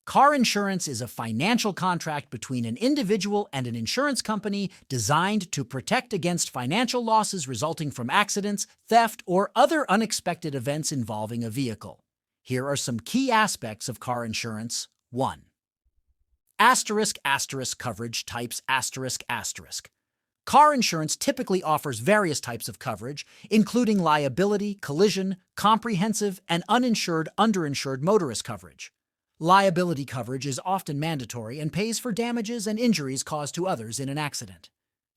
Car insurance is a financial contract between an individual and an insurance company designed to protect against financial losses resulting from accidents, theft, or other unexpected events involving a vehicle. Here are some key aspects of car insurance. 1. Coverage types ***. Car insurance typically offers various types of coverage, including liability, collision, comprehensive, and uninsured, underinsured motorist coverage. Liability coverage is often mandatory and pays for damages and injuries caused to others in an accident.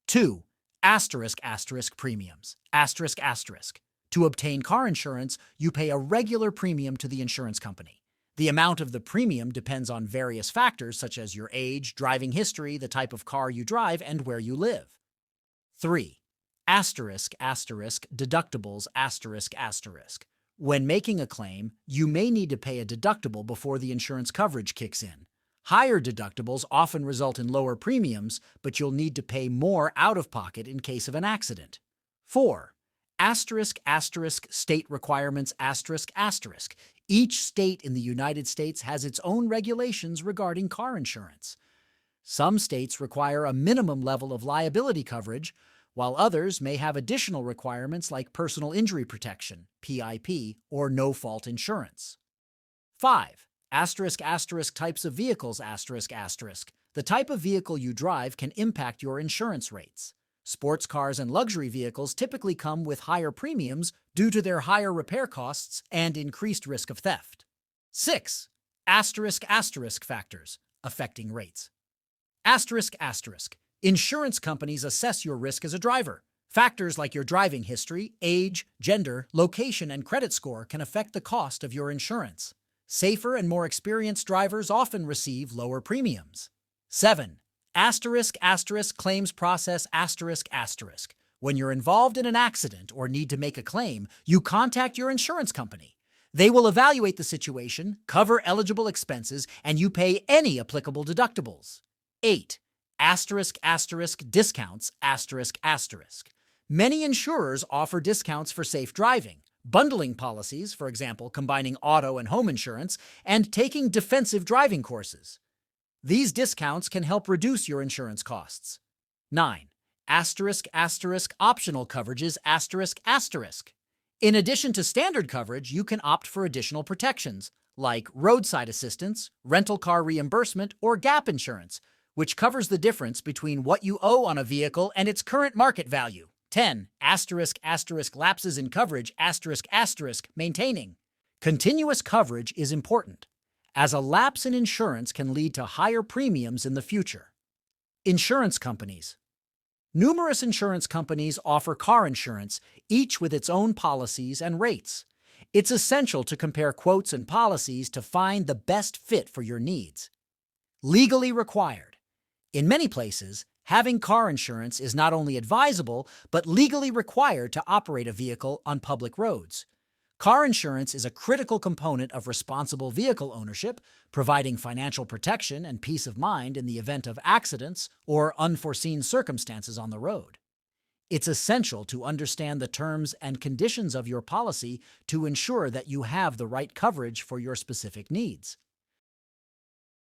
2. Premiums. To obtain car insurance, you pay a regular premium to the insurance company. The amount of the premium depends on various factors such as your age, driving history, the type of car you drive, and where you live. 3. Deductibles. When making a claim, you may need to pay a deductible before the insurance coverage kicks in. Higher deductibles often result in lower premiums, but you'll need to pay more out-of-pocket in case of an accident. 4. State requirements. Each state in the United States has its own regulations regarding car insurance. Some states require a minimum level of liability coverage, while others may have additional requirements like personal injury protection, PIP, or no-fault insurance. 5. Types of vehicles. The type of vehicle you drive can impact your insurance rates. Sports cars and luxury vehicles typically come with higher premiums due to their higher repair costs and increased risk of theft. 6. Factors affecting rates. Insurance companies assess your risk as a driver. Factors like your driving history, age, gender, location, and credit score can affect the cost of your insurance. Safer and more experienced drivers often receive lower premiums. 7. Claims process. When you're involved in an accident or need to make a claim, you contact your insurance company. They will evaluate the situation, cover eligible expenses, and you pay any applicable deductibles. 8. Discounts. Many insurers offer discounts for safe driving, bundling policies, for example, combining auto and home insurance, and taking defensive driving courses. These discounts can help reduce your insurance costs. 9. Optional coverages. In addition to standard coverage, you can opt for additional protections, like roadside assistance, rental car reimbursement, or gap insurance, which covers the difference between what you owe on a vehicle and its current market value. 10. Lapses in coverage. Maintaining. Continuous coverage is important, as a lapse in insurance can lead to higher premiums in the future. Insurance companies. Numerous insurance companies offer car insurance, each with its own policies and rates. It's essential to compare quotes and policies to find the best fit for your needs. Legally required. In many places, having car insurance is not only advisable, but legally required to operate a vehicle on public roads. Car insurance is a critical component of responsible vehicle ownership, providing financial protection and peace of mind in the event of accidents or unforeseen circumstances on the road. It's essential to understand the terms and conditions of your policy to ensure that you have the right coverage for your specific needs.